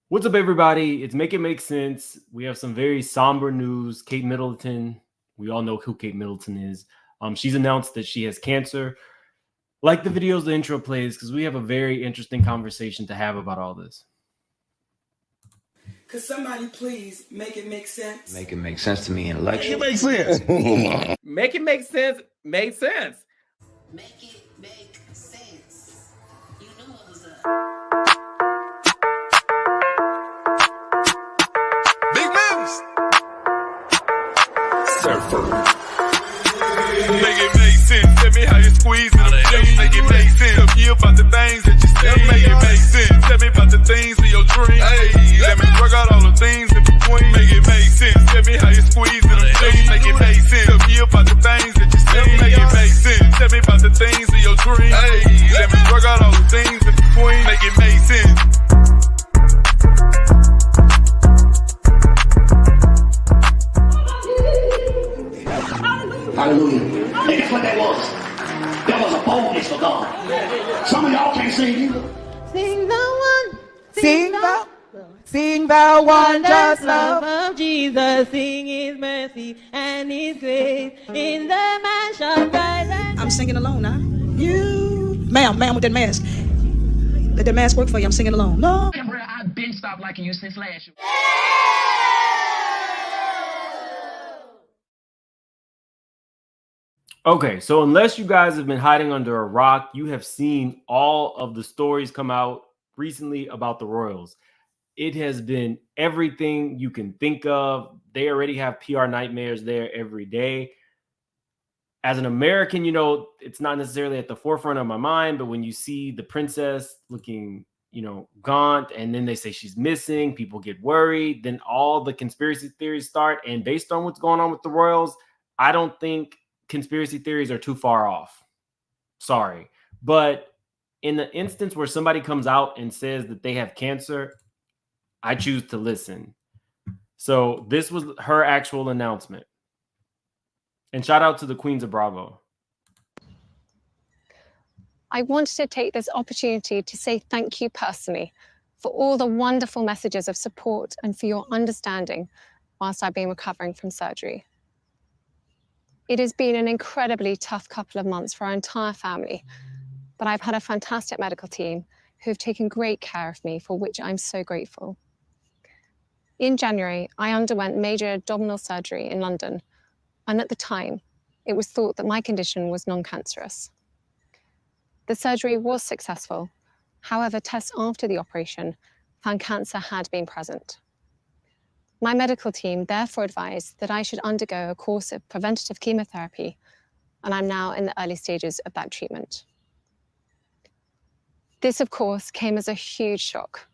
What's up, everybody? It's Make It Make Sense. We have some very somber news. Kate Middleton, we all know who Kate Middleton is. She's announced that she has cancer. Like the videos the intro plays, because we have a very interesting conversation to have about all this. Could somebody please make it make sense? Make it make sense to me intellectually. Make it make sense. Make it make sense. Made sense. Make it make sense. You knew what was up. Big moves. Surfer. Make it make sense. Tell me how you squeeze it. Make it make sense. Tell me about the things that you say. Make it make sense. Tell me about the things of your dreams. Hey, let me work out all the things in between. Make it make sense. Tell me how you squeeze it. Make it make sense. Tell me about the things that you say. Make it make sense. Tell me about the things of your dreams. Hey, let me work out all the things in between. Make it make sense. Hallelujah. And guess what that was? That was a boldness for God. Some of y'all can't sing either. Sing the wondrous love of Jesus. Sing His mercy and His grace in the mansion bright and I'm singing alone now. You, ma'am, with that mask. Let that mask work for you. I'm singing alone. No. I've been stopped liking you since last year. Okay, so unless you guys have been hiding under a rock, you have seen all of the stories come out recently about the Royals. It has been everything you can think of. They already have PR nightmares there every day. As an American, you know, it's not necessarily at the forefront of my mind, but when you see the princess looking, gaunt, and then they say she's missing, people get worried, then all the conspiracy theories start. And based on what's going on with the Royals, I don't think conspiracy theories are too far off. Sorry. But in the instance where somebody comes out and says that they have cancer, I choose to listen. So this was her actual announcement. And shout out to the Queens of Bravo. I wanted to take this opportunity to say thank you personally for all the wonderful messages of support and for your understanding whilst I've been recovering from surgery. It has been an incredibly tough couple of months for our entire family, but I've had a fantastic medical team who have taken great care of me, for which I'm so grateful. In January, I underwent major abdominal surgery in London, and at the time, it was thought that my condition was non-cancerous. The surgery was successful. However, tests after the operation found cancer had been present. My medical team therefore advised that I should undergo a course of preventative chemotherapy, and I'm now in the early stages of that treatment. This, of course, came as a huge shock,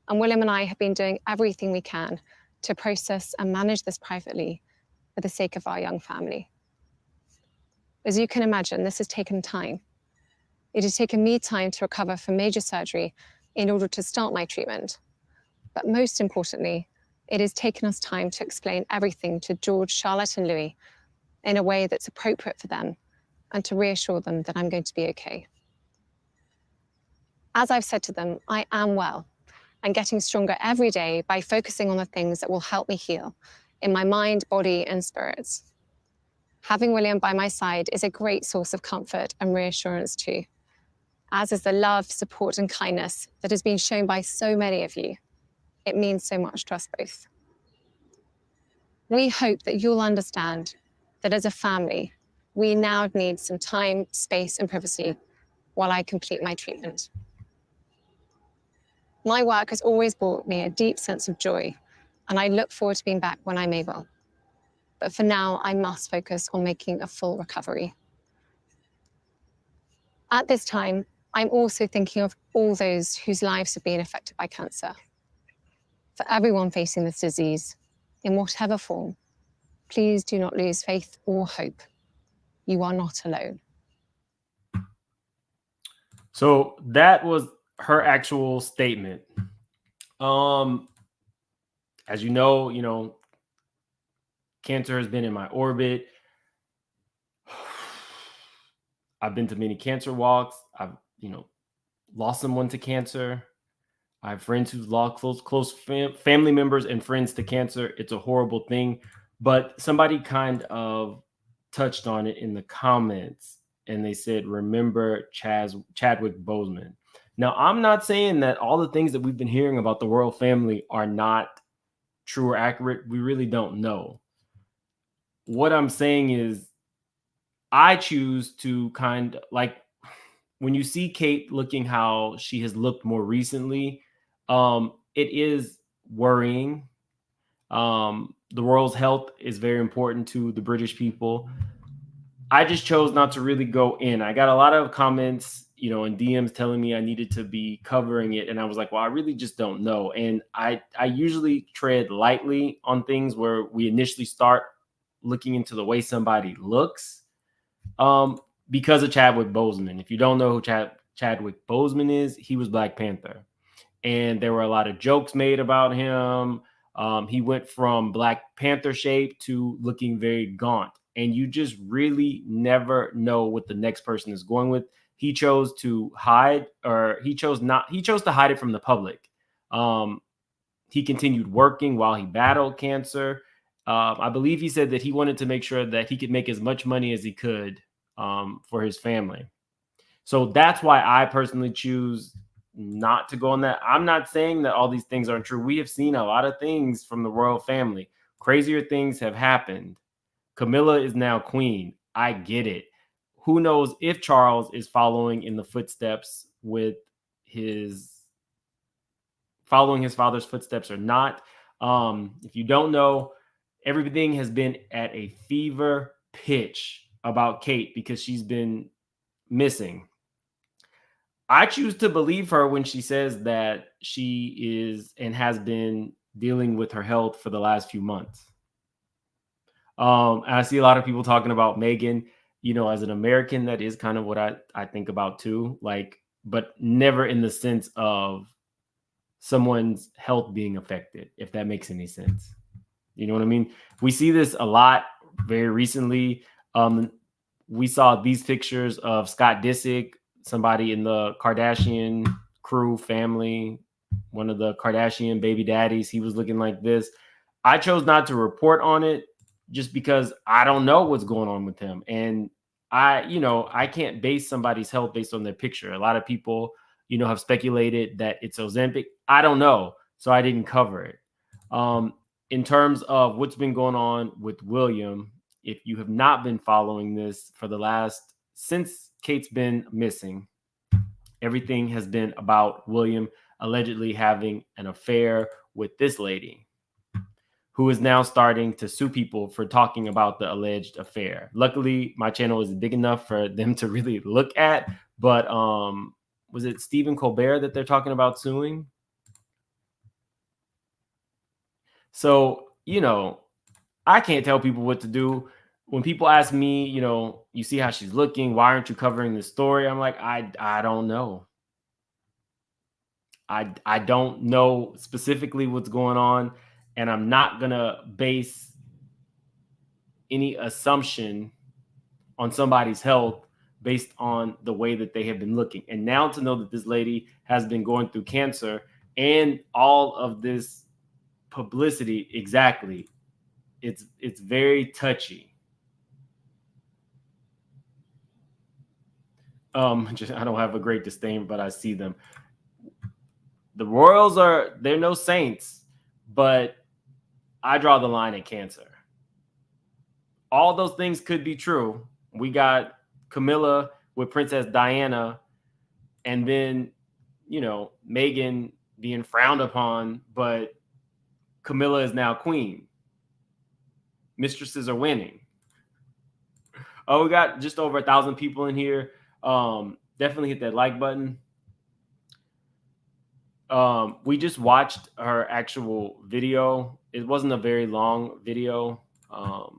and William and I have been doing everything we can to process and manage this privately for the sake of our young family. As you can imagine, this has taken time. It has taken me time to recover from major surgery in order to start my treatment. But most importantly, it has taken us time to explain everything to George, Charlotte, and Louis in a way that's appropriate for them and to reassure them that I'm going to be okay. As I've said to them, I am well and getting stronger every day by focusing on the things that will help me heal in my mind, body, and spirits. Having William by my side is a great source of comfort and reassurance too, as is the love, support, and kindness that has been shown by so many of you. It means so much to us both. We hope that you'll understand that as a family, we now need some time, space, and privacy while I complete my treatment. My work has always brought me a deep sense of joy, and I look forward to being back when I'm able. But for now, I must focus on making a full recovery. At this time, I'm also thinking of all those whose lives have been affected by cancer. For everyone facing this disease, in whatever form, please do not lose faith or hope. You are not alone. So that was her actual statement. As you know, cancer has been in my orbit. I've been to many cancer walks. I've, lost someone to cancer. I have friends who've lost close family members and friends to cancer. It's a horrible thing. But somebody kind of touched on it in the comments, and they said, remember Chadwick Boseman. Now, I'm not saying that all the things that we've been hearing about the royal family are not true or accurate. We really don't know. What I'm saying is I choose to kind of like when you see Kate looking how she has looked more recently, it is worrying. The royals' health is very important to the British people. I just chose not to really go in. I got a lot of comments, and DMs telling me I needed to be covering it. And I was like, well, I really just don't know. And I usually tread lightly on things where we initially start looking into the way somebody looks. Because of Chadwick Boseman. If you don't know who Chadwick Boseman is, he was Black Panther. And there were a lot of jokes made about him. He went from Black Panther shape to looking very gaunt. And you just really never know what the next person is going with. He chose to hide, or he chose to hide it from the public. He continued working while he battled cancer. I believe he said that he wanted to make sure that he could make as much money as he could for his family. So that's why I personally choose not to go on that. I'm not saying that all these things aren't true. We have seen a lot of things from the royal family. Crazier things have happened. Camilla is now queen. I get it. Who knows if Charles is following in the footsteps with his father's footsteps or not. If you don't know, everything has been at a fever pitch about Kate because she's been missing. I choose to believe her when she says that she is and has been dealing with her health for the last few months. And I see a lot of people talking about Meghan. As an American, that is kind of what I think about too. But never in the sense of someone's health being affected, if that makes any sense. You know what I mean? We see this a lot very recently. We saw these pictures of Scott Disick, somebody in the Kardashian crew family, one of the Kardashian baby daddies. He was looking like this. I chose not to report on it just because I don't know what's going on with him. And I can't base somebody's health based on their picture. A lot of people, have speculated that it's Ozempic. I don't know. So I didn't cover it. In terms of what's been going on with William, if you have not been following this since Kate's been missing, everything has been about William allegedly having an affair with this lady who is now starting to sue people for talking about the alleged affair. Luckily, my channel is big enough for them to really look at, but was it Stephen Colbert that they're talking about suing? So, I can't tell people what to do. When people ask me, you see how she's looking, why aren't you covering this story? I'm like, I don't know. I don't know specifically what's going on, and I'm not going to base any assumption on somebody's health based on the way that they have been looking. And now to know that this lady has been going through cancer and all of this publicity, exactly, it's very touchy. I don't have a great disdain, but I see them. The royals they're no saints, but I draw the line at cancer. All those things could be true. We got Camilla with Princess Diana, and then, Meghan being frowned upon, but Camilla is now queen. Mistresses are winning. Oh, we got just over 1,000 people in here. Definitely hit that like button. We just watched her actual video. It wasn't a very long video.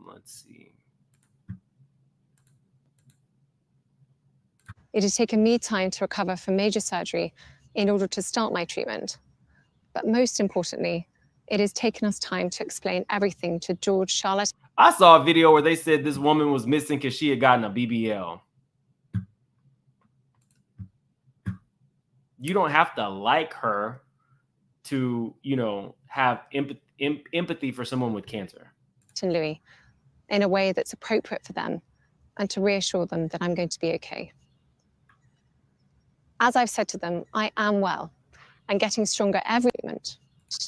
Let's see. It has taken me time to recover from major surgery in order to start my treatment. But most importantly, it has taken us time to explain everything to George, Charlotte. I saw a video where they said this woman was missing because she had gotten a BBL. You don't have to like her to, you know, have empathy for someone with cancer. And Louis, in a way that's appropriate for them, and to reassure them that I'm going to be okay. As I've said to them, I am well and getting stronger every treatment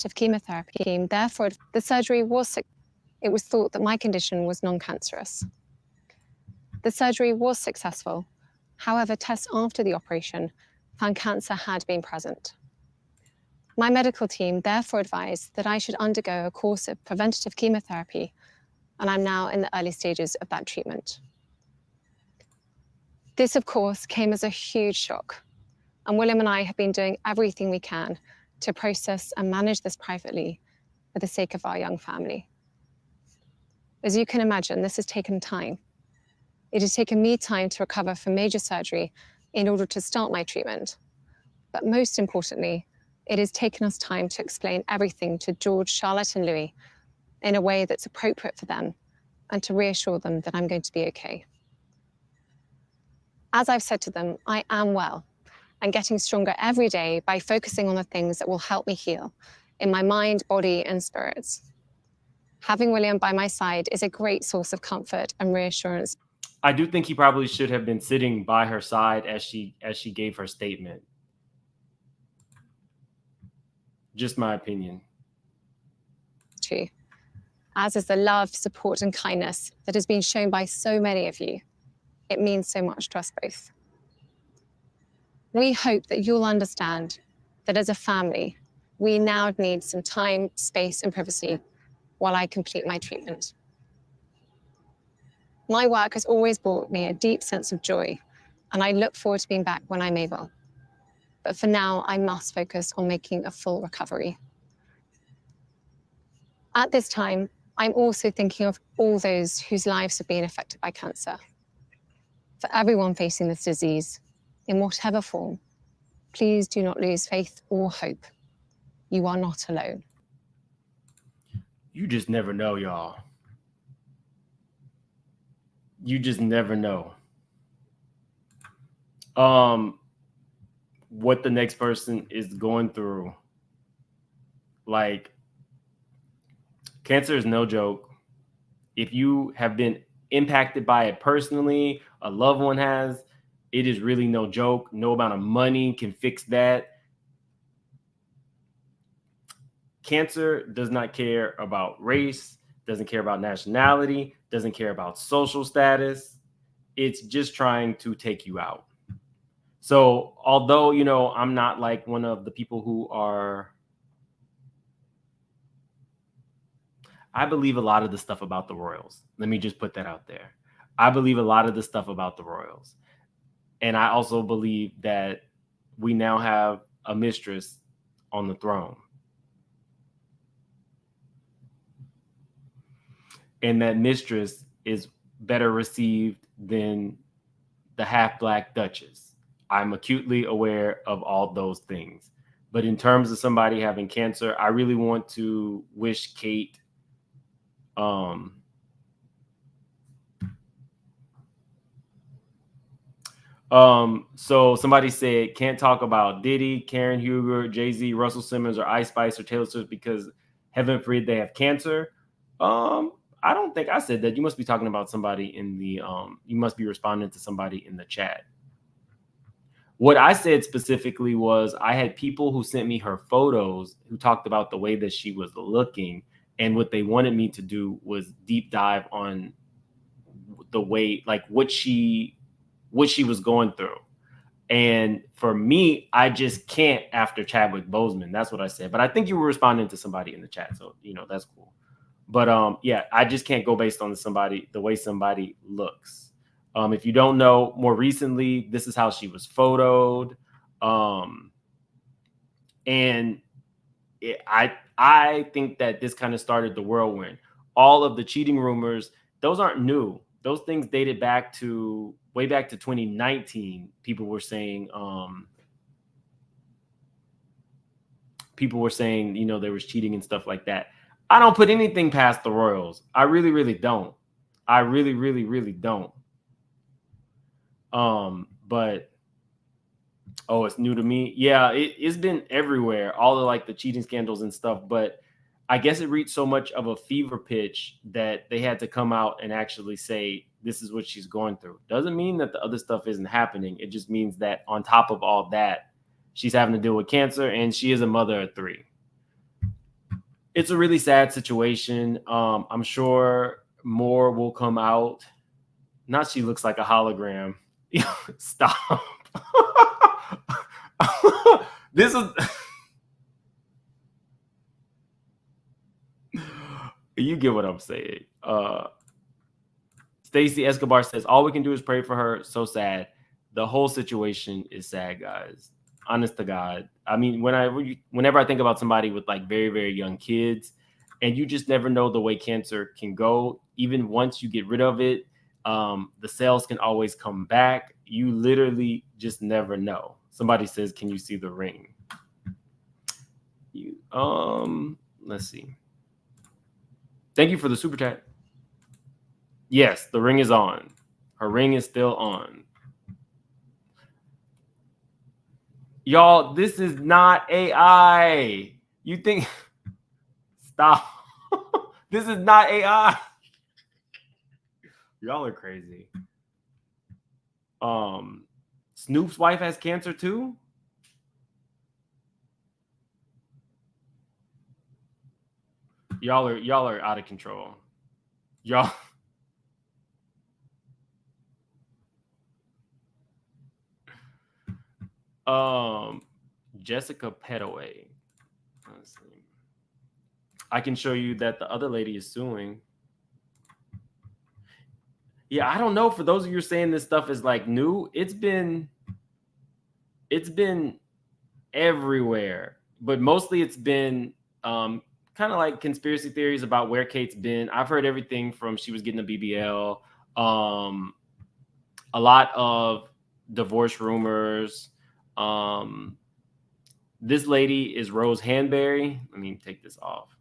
of chemotherapy. Therefore, the surgery was, it was thought that my condition was non-cancerous. The surgery was successful. However, tests after the operation found cancer had been present. My medical team therefore advised that I should undergo a course of preventative chemotherapy, and I'm now in the early stages of that treatment. This, of course, came as a huge shock, and William and I have been doing everything we can to process and manage this privately for the sake of our young family. As you can imagine, this has taken time. It has taken me time to recover from major surgery in order to start my treatment. But most importantly, it has taken us time to explain everything to George, Charlotte, and Louis in a way that's appropriate for them and to reassure them that I'm going to be okay. As I've said to them, I am well and getting stronger every day by focusing on the things that will help me heal in my mind, body, and spirits. Having William by my side is a great source of comfort and reassurance. I do think he probably should have been sitting by her side as she gave her statement. Just my opinion. Too. As is the love, support, and kindness that has been shown by so many of you. It means so much to us both. We hope that you'll understand that as a family, we now need some time, space, and privacy while I complete my treatment. My work has always brought me a deep sense of joy, and I look forward to being back when I'm able. But for now, I must focus on making a full recovery. At this time, I'm also thinking of all those whose lives have been affected by cancer. For everyone facing this disease, in whatever form, please do not lose faith or hope. You are not alone. You just never know, y'all. You just never know. What the next person is going through. Like, cancer is no joke. If you have been impacted by it personally, a loved one has, it is really no joke. No amount of money can fix that. Cancer does not care about race, doesn't care about nationality, doesn't care about social status. It's just trying to take you out. So although, you know, I'm not like one of the people who are, I believe a lot of the stuff about the royals. Let me just put that out there. I believe a lot of the stuff about the royals. And I also believe that we now have a mistress on the throne. And that mistress is better received than the half-black duchess. I'm acutely aware of all those things. But in terms of somebody having cancer, I really want to wish Kate so somebody said, can't talk about Diddy, Karen Huger, Jay-Z, Russell Simmons, or Ice Spice or Taylor Swift because heaven forbid they have cancer. I don't think I said that. You must be talking about somebody in the, you must be responding to somebody in the chat. What I said specifically was I had people who sent me her photos who talked about the way that she was looking. And what they wanted me to do was deep dive on the way, like what she was going through. And for me, I just can't after Chadwick Boseman. That's what I said. But I think you were responding to somebody in the chat. So, you know, that's cool. But yeah, I just can't go based on the way somebody looks. If you don't know, more recently, this is how she was photoed. And I think that this kind of started the whirlwind. All of the cheating rumors, those aren't new. Those things dated back to way back to 2019. People were saying, you know, there was cheating and stuff like that. I don't put anything past the royals. I really, really don't. I really, really, really don't. But Oh, it's new to me. Yeah, it's been everywhere. All of like the cheating scandals and stuff, but I guess it reached so much of a fever pitch that they had to come out and actually say this is what she's going through. Doesn't mean that the other stuff isn't happening. It just means that on top of all that, she's having to deal with cancer and she is a mother of 3. It's a really sad situation. I'm sure more will come out. Not she looks like a hologram. Stop. This is you get what I'm saying. Stacey Escobar says all we can do is pray for her. So sad. The whole situation is sad, guys. Honest to God. I mean, whenever I think about somebody with like very, very young kids, and you just never know the way cancer can go. Even once you get rid of it, the cells can always come back. You literally just never know. Somebody says, "Can you see the ring?" Let's see. Thank you for the super chat. Yes, the ring is on. Her ring is still on. Y'all, this is not AI. You think... Stop. This is not AI. Y'all are crazy. Snoop's wife has cancer too? Y'all are out of control. Y'all... Jessica Petaway. Let's see. I can show you that the other lady is suing. Yeah, I don't know. For those of you saying this stuff is like new, it's been everywhere, but mostly it's been kind of like conspiracy theories about where Kate's been. I've heard everything from she was getting a BBL, a lot of divorce rumors. This lady is Rose Hanbury. Let me take this off.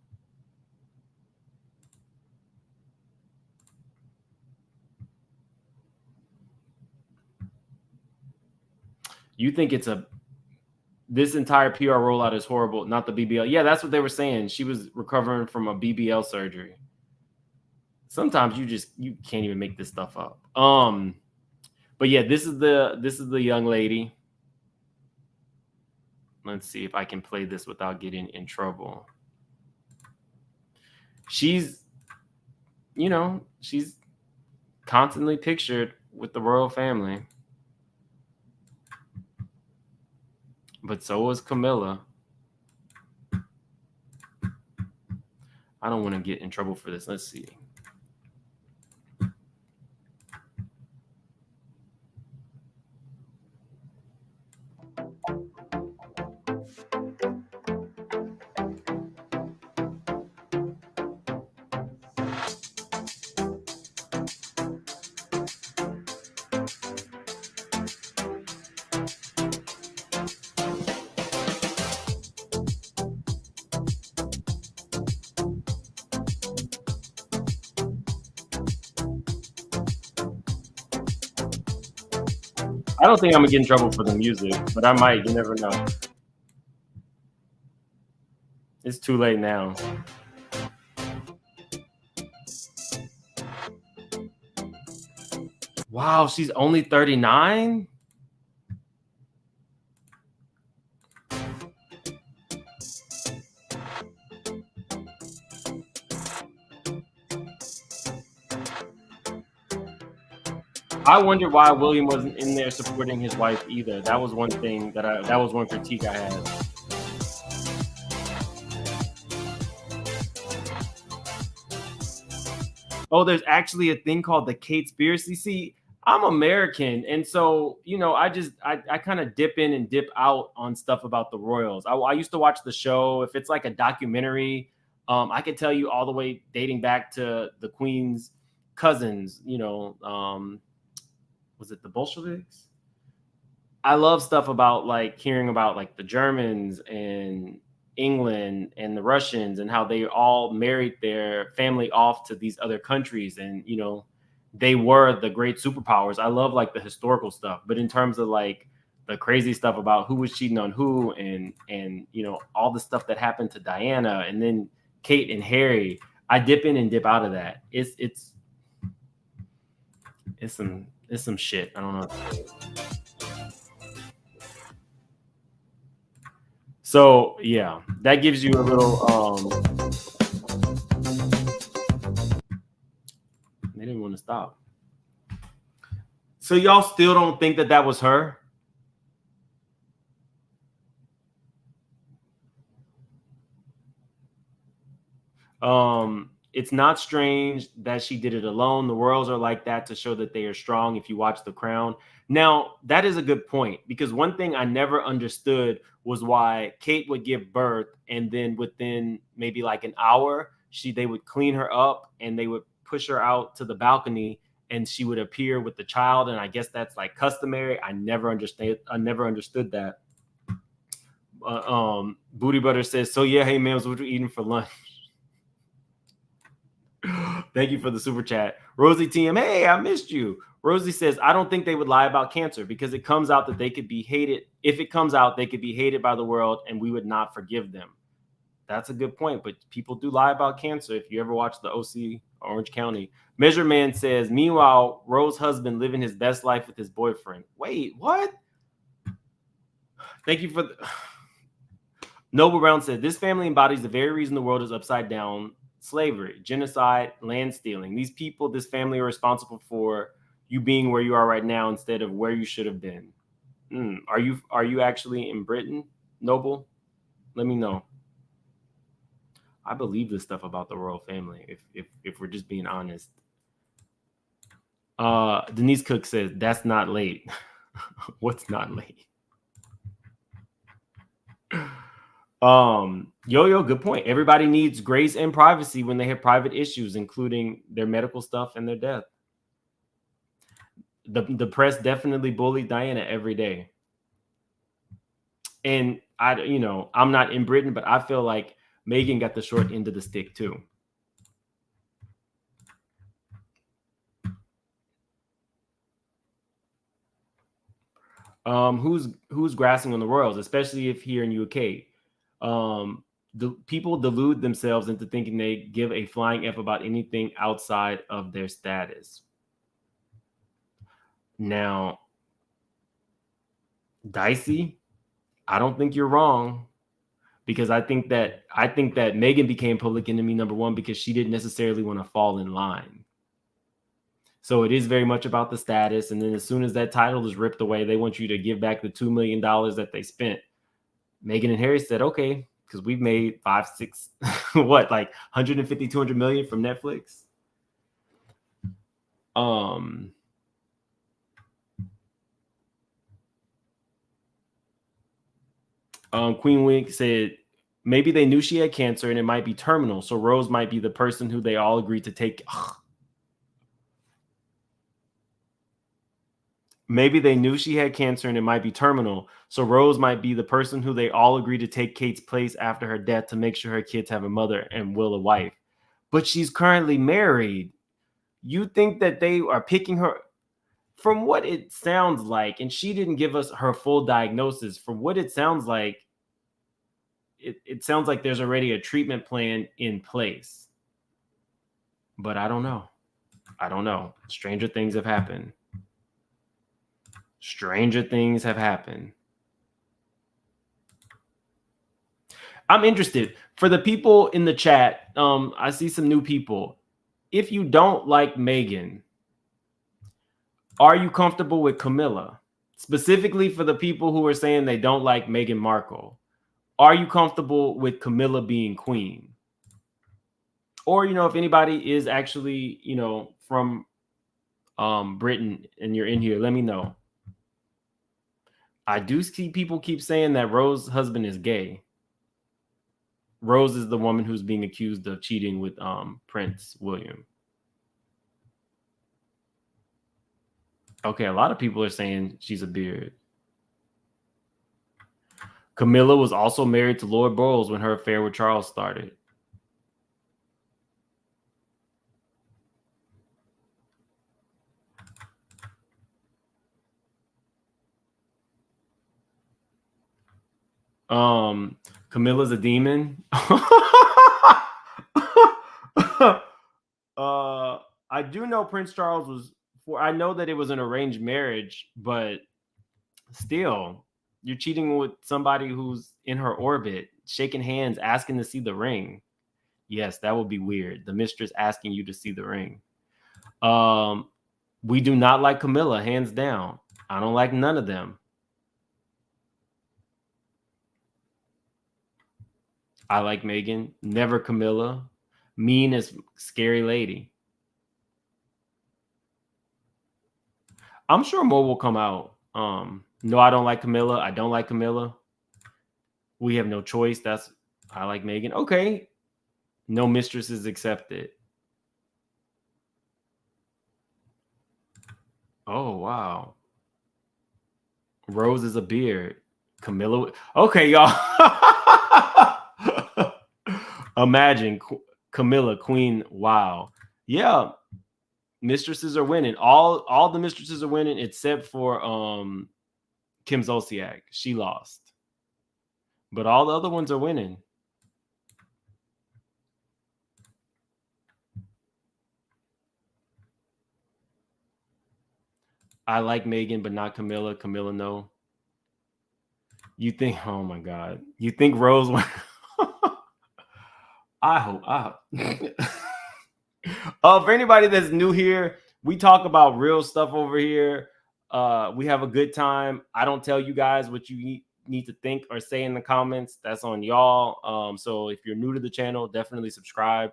You think this entire PR rollout is horrible, not the BBL. Yeah, that's what they were saying. She was recovering from a BBL surgery. Sometimes you can't even make this stuff up. But yeah, this is the young lady. Let's see if I can play this without getting in trouble. She's constantly pictured with the royal family. But so was Camilla. I don't want to get in trouble for this. Let's see. I don't think I'm gonna get in trouble for the music, but I might. You never know. It's too late now. Wow, she's only 39? I wonder why William wasn't in there supporting his wife either. That was one thing that was one critique I had. Oh, there's actually a thing called the Kate-spiracy. See, I'm American, and so I kind of dip in and dip out on stuff about the royals. I used to watch the show. If it's like a documentary, I could tell you all the way dating back to the Queen's cousins. Was it the Bolsheviks? I love stuff about like hearing about like the Germans and England and the Russians and how they all married their family off to these other countries. And, they were the great superpowers. I love like the historical stuff. But in terms of like the crazy stuff about who was cheating on who, and you know, all the stuff that happened to Diana, and then Kate and Harry. I dip in and dip out of that. It's some shit. I don't know. So yeah, that gives you a little. They didn't want to stop. So y'all still don't think that was her? It's not strange that she did it alone. The royals are like that to show that they are strong. If you watch The Crown, now that is a good point, because one thing I never understood was why Kate would give birth and then within maybe like an hour, they would clean her up and they would push her out to the balcony and she would appear with the child. And I guess that's like customary. I never understood that. Booty Butter says, so yeah, hey ma'ams, what you eating for lunch? Thank you for the super chat. Rosie TM, hey, I missed you. Rosie says, I don't think they would lie about cancer because it comes out that they could be hated. If it comes out, they could be hated by the world and we would not forgive them. That's a good point, but people do lie about cancer. If you ever watch the OC, Orange County. Measure Man says, meanwhile, Rose's husband living his best life with his boyfriend. Wait, what? Thank you for the... Noble Brown said, this family embodies the very reason the world is upside down. Slavery, genocide, land stealing. These people, this family, are responsible for you being where you are right now instead of where you should have been. Are you actually in Britain, Noble? Let me know. I believe this stuff about the royal family, if we're just being honest. Denise Cook says, that's not late. What's not late? Yo, good point. Everybody needs grace and privacy when they have private issues, including their medical stuff and their death. The press definitely bullied Diana every day. And I'm not in Britain, but I feel like Meghan got the short end of the stick too. Who's grassing on the royals, especially if here in UK? The people delude themselves into thinking they give a flying F about anything outside of their status. Now, Dicey, I don't think you're wrong, because I think that Meghan became public enemy number one because she didn't necessarily want to fall in line. So it is very much about the status. And then as soon as that title is ripped away, they want you to give back the $2 million that they spent. Meghan and Harry said, okay, because we've made 5, 6, what, like 150, 200 million from Netflix. Queen Wink said, maybe they knew she had cancer and it might be terminal. So Rose might be the person who they all agreed to take. Maybe they knew she had cancer and it might be terminal. So Rose might be the person who they all agreed to take Kate's place after her death to make sure her kids have a mother and will a wife. But she's currently married. You think that they are picking her? From what it sounds like, and she didn't give us her full diagnosis, from what it sounds like, it sounds like there's already a treatment plan in place. But I don't know. Stranger things have happened. I'm interested. For the people in the chat, I see some new people. If you don't like Meghan, are you comfortable with Camilla? Specifically for the people who are saying they don't like Meghan Markle, are you comfortable with Camilla being queen? Or, if anybody is actually, from Britain and you're in here, let me know. I do see people keep saying that Rose's husband is gay. Rose is the woman who's being accused of cheating with Prince William. Okay, a lot of people are saying she's a beard. Camilla was also married to Lord Bowles when her affair with Charles started. Camilla's a demon. I do know Prince Charles was I know that it was an arranged marriage, but still, you're cheating with somebody who's in her orbit, shaking hands, asking to see the ring. Yes, that would be weird. The mistress asking you to see the ring. We do not like Camilla, hands down. I don't like none of them. I like Megan, never Camilla. Mean as scary lady. I'm sure more will come out. No, I don't like Camilla. I don't like Camilla. We have no choice. I like Megan. Okay. No mistresses accepted. Oh, wow. Rose is a beard. Camilla. Okay, y'all. Imagine Camilla, queen. Wow. Yeah. Mistresses are winning. All the mistresses are winning except for Kim Zolciak. She lost. But all the other ones are winning. I like Megan, but not Camilla. Camilla, no. You think, oh my God. You think Rose won? I hope. For anybody that's new here, we talk about real stuff over here. We have a good time. I don't tell you guys what you need to think or say in the comments. That's on y'all. So if you're new to the channel, definitely subscribe.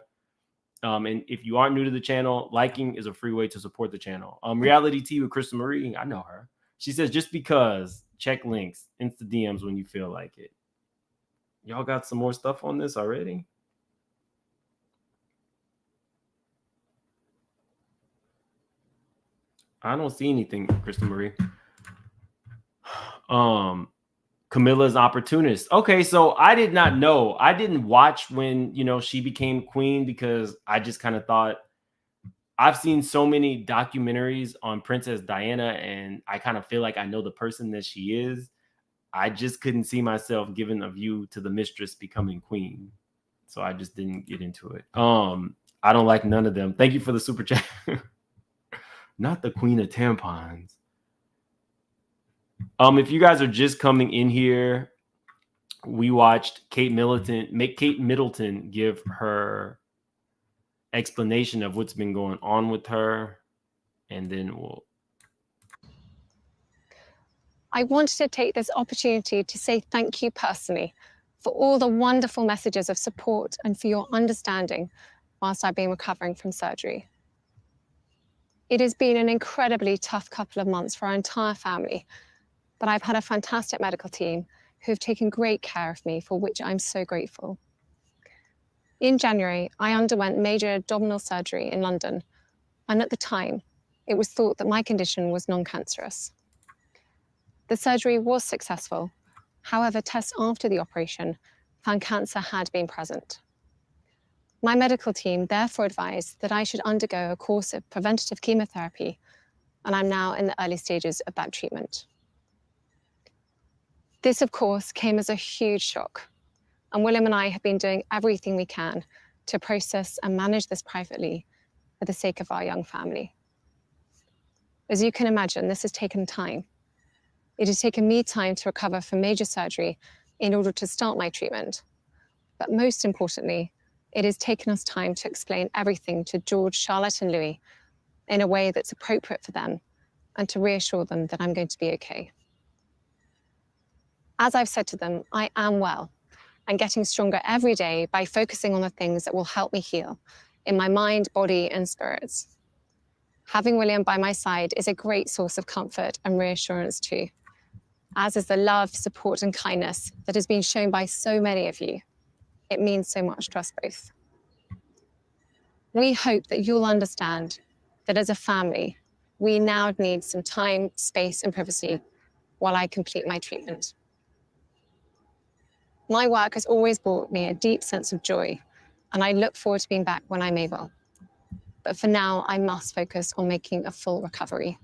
And if you aren't new to the channel, liking is a free way to support the channel. Reality Tea with Krista Marie, I know her. She says, just because, check links, Insta DMs when you feel like it. Y'all got some more stuff on this already? I don't see anything, Krista Marie. Camilla's opportunist. Okay, so I did not know. I didn't watch when, she became queen because I just kind of thought, I've seen so many documentaries on Princess Diana and I kind of feel like I know the person that she is. I just couldn't see myself giving a view to the mistress becoming queen. So I just didn't get into it. I don't like none of them. Thank you for the super chat. Not the queen of tampons. If you guys are just coming in here, we watched Kate Middleton give her explanation of what's been going on with her, and then I wanted to take this opportunity to say thank you personally for all the wonderful messages of support and for your understanding whilst I've been recovering from surgery. It has been an incredibly tough couple of months for our entire family, but I've had a fantastic medical team who have taken great care of me, for which I'm so grateful. In January, I underwent major abdominal surgery in London, and at the time, it was thought that my condition was non-cancerous. The surgery was successful. However, tests after the operation found cancer had been present. My medical team therefore advised that I should undergo a course of preventative chemotherapy, and I'm now in the early stages of that treatment. This, of course, came as a huge shock, and William and I have been doing everything we can to process and manage this privately for the sake of our young family. As you can imagine, this has taken time. It has taken me time to recover from major surgery in order to start my treatment. But most importantly, it has taken us time to explain everything to George, Charlotte, and Louis in a way that's appropriate for them and to reassure them that I'm going to be okay. As I've said to them, I am well and getting stronger every day by focusing on the things that will help me heal in my mind, body, and spirits. Having William by my side is a great source of comfort and reassurance too, as is the love, support, and kindness that has been shown by so many of you. It means so much to us both. We hope that you'll understand that as a family, we now need some time, space, and privacy while I complete my treatment. My work has always brought me a deep sense of joy, and I look forward to being back when I'm able. But for now, I must focus on making a full recovery.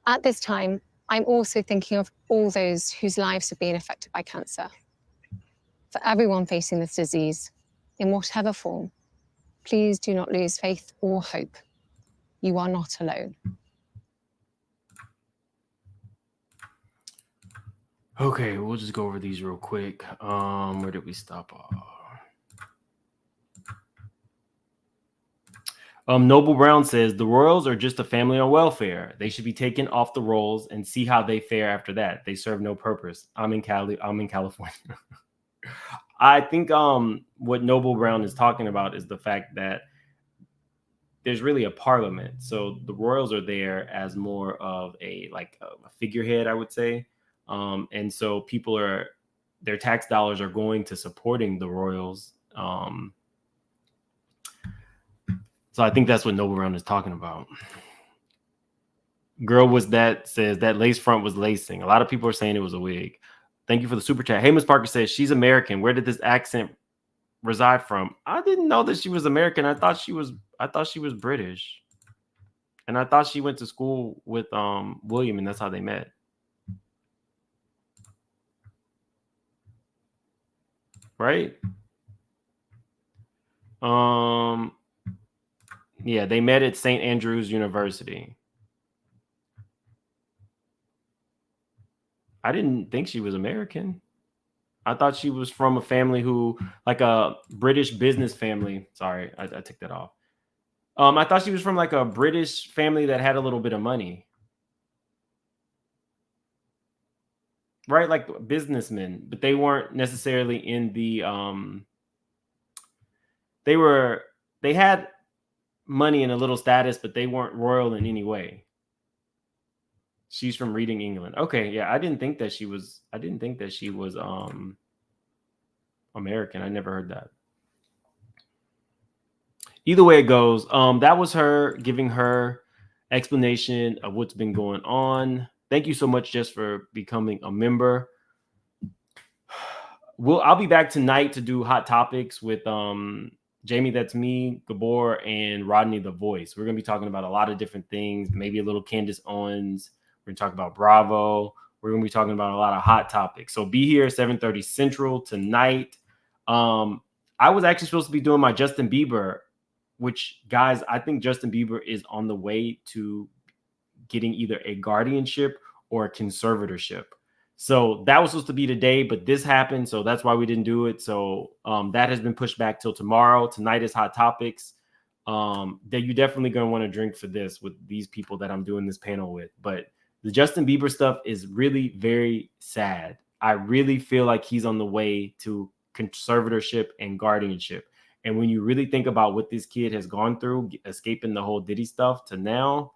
At this time, I'm also thinking of all those whose lives have been affected by cancer. For everyone facing this disease, in whatever form, please do not lose faith or hope. You are not alone. Okay, we'll just go over these real quick. Where did we stop off? Noble Brown says the royals are just a family on welfare. They should be taken off the rolls and see how they fare after that. They serve no purpose. I'm in California. I think what Noble Brown is talking about is the fact that there's really a parliament. So the royals are there as more of a figurehead, I would say. And so their tax dollars are going to supporting the royals. So I think that's what Noble Brown is talking about. Girl was that says that lace front was lacing. A lot of people are saying it was a wig. Thank you for the super chat. Hey, Miss Parker says she's American. Where did this accent reside from? I didn't know that she was American. I thought she was British. And I thought she went to school with William, and that's how they met. Right? Yeah, they met at St. Andrews University. I didn't think she was American. I thought she was from a family who, like a British business family. Sorry, I took that off. I thought she was from like a British family that had a little bit of money. Right? Like businessmen, but they weren't necessarily in the they had money and a little status, but they weren't royal in any way. She's from Reading, England. Okay, yeah, I didn't think that she was American. I never heard that. Either way it goes, that was her giving her explanation of what's been going on. Thank you so much, Jess, for becoming a member. I'll be back tonight to do hot topics with Jamie, that's me, Gabor, and Rodney, the voice. We're gonna be talking about a lot of different things, maybe a little Candace Owens. We're gonna talk about Bravo. We're gonna be talking about a lot of hot topics. So be here 7:30 Central tonight. I was actually supposed to be doing my Justin Bieber, which, guys, I think Justin Bieber is on the way to getting either a guardianship or a conservatorship. So that was supposed to be today, but this happened, so that's why we didn't do it. So that has been pushed back till tomorrow. Tonight is hot topics. That you definitely gonna want to drink for this with these people that I'm doing this panel with. But the Justin Bieber stuff is really very sad. I really feel like he's on the way to conservatorship and guardianship. And when you really think about what this kid has gone through, escaping the whole Diddy stuff to now,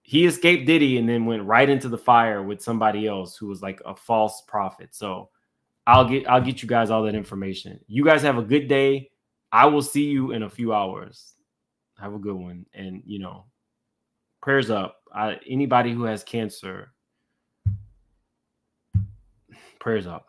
he escaped Diddy and then went right into the fire with somebody else who was like a false prophet. So I'll get you guys all that information. You guys have a good day. I will see you in a few hours. Have a good one. And, prayers up. Anybody who has cancer, prayers up.